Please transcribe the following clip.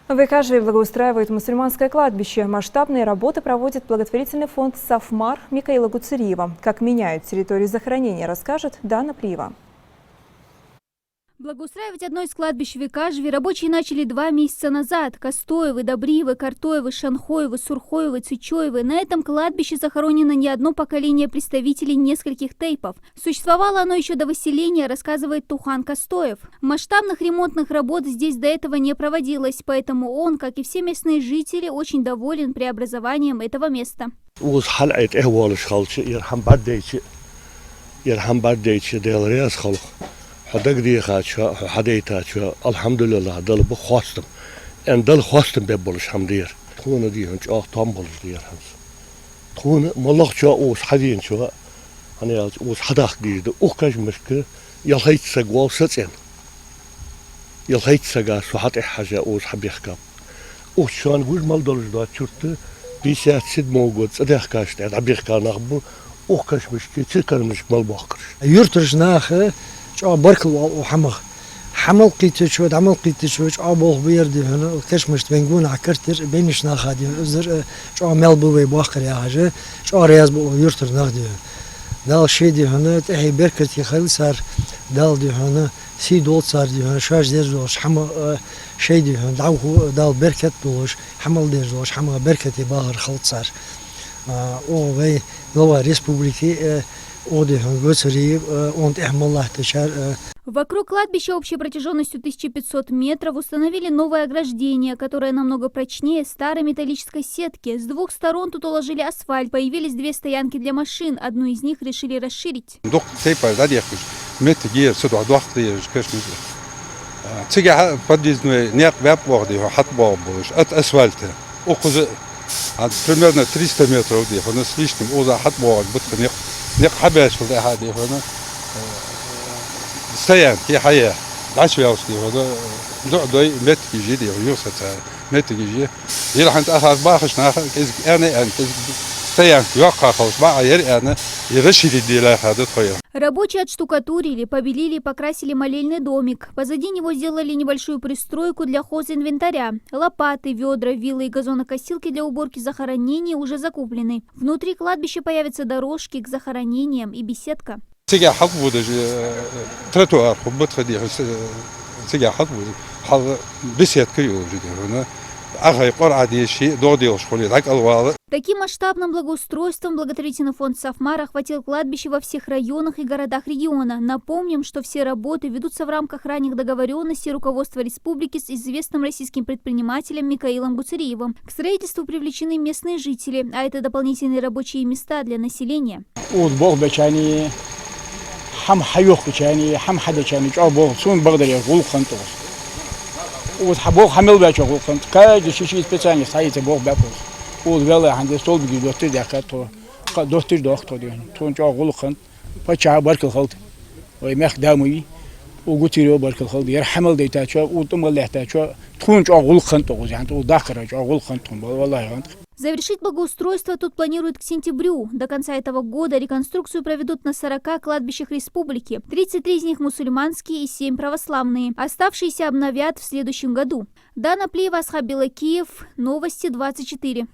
В Икажеве благоустраивают мусульманское кладбище. Масштабные работы проводит благотворительный фонд «Сафмар» Микаила Гуцериева. Как меняют территорию захоронения, расскажет Дана Плиева. Благоустраивать одно из кладбищ в Икажеве рабочие начали 2 месяца назад. Костоевы, Добриевы, Картоевы, Шанхоевы, Сурхоевы, Цичоевы. На этом кладбище захоронено не одно поколение представителей нескольких тейпов. Существовало оно еще до выселения, рассказывает Тухан Костоев. Масштабных ремонтных работ здесь до этого не проводилось, поэтому он, как и все местные жители, очень доволен преобразованием этого места. حدقدي خاتشا حديتا شا الحمد لله دل بخواستم ان دل خواستم ببلش حمدير تكون دي هنش طامبلش دير همس تكون ملخ شا اوس حدين شا انا اوس حداخ دي اوكاج مشكل يلهيت سقوا سطين يلهيت سقا سحات حاجه اوس حبيخكا اوس شان وش مالدلش دا شرط بيسات سد موجود صدق كاشت عبيخكا نخبو اوكاج مشكل تكر مش مال باخرش يرترج ناخه بركل حمل قيت شو عمل قيت شو أبوه بيردي هنا كشمش بنقول عكرتر بينش ناخدي أزر شو مال بوي باخر يا حاجة شو رياض بو يرتر ناخدي دال شيء دي هنا تحي بركتي خل صار دال دي هنا سي دول صار دي هنا شاش دير دوش حمل شيء دي هنا دال بركت دوش حمل دير دوش حمل بركتي باهر خلط صار أو وي لوا ريسبوبليكي Вокруг кладбища общей протяженностью 1500 метров установили новое ограждение, которое намного прочнее старой металлической сетки. С 2 сторон тут уложили асфальт. Появились 2 стоянки для машин. Одну из них решили расширить. Примерно 300 метров с лишним стоянки حياة دعش ياوسكي هذا دعوي متى يجي يوسف متى يجي يلا أنت أخذ باخش ناخذ أنا أنت стоянки وقع خلاص ما غير أنا يرشيد الديلا هذا طيب. Рабочие отштукатурили, побелили и покрасили молельный домик. Позади него сделали небольшую пристройку для хозинвентаря. Лопаты, ведра, вилы и газонокосилки для уборки захоронений уже закуплены. Внутри кладбища появятся дорожки к захоронениям и беседка. تيجي حطوا ترتوار خبط خدي تيجي حطوا بسيط كيو جدي هنا أخي قرعة دي شيء دودي وشغلي ذاك الواضح. Таким масштабным благоустройством благотворительный фонд «Сафмар» охватил кладбище во всех районах и городах региона. Напомним, что все работы ведутся в рамках ранних договоренностей руководства республики с известным российским предпринимателем Микаилом Гуцериевым. К строительству привлечены местные жители, а это дополнительные рабочие места для населения. حم حيوخ كاني حم حدا كاني جابوه سون بقدر يقول خنتوس وحبوه حمل باچو خنت كاج شيء سبيشال سايت بوه بابوس ولا عند سول بيجي دوتر دكاتو دوتر دكتور دي تون جاقول خنت فچا بركل خلت ويمخ دامي وغوتيرو بركل خلت يرحمل ديتاچو وتملهتاچو تون جاقول خنت يعني وداخر جاقول خنت والله. Завершить благоустройство тут планируют к сентябрю. До конца этого года реконструкцию проведут на 40 кладбищах республики. 33 из них мусульманские и 7 православные. Оставшиеся обновят в следующем году. Дана Плиева, Асхаб Белакиев, Новости 24.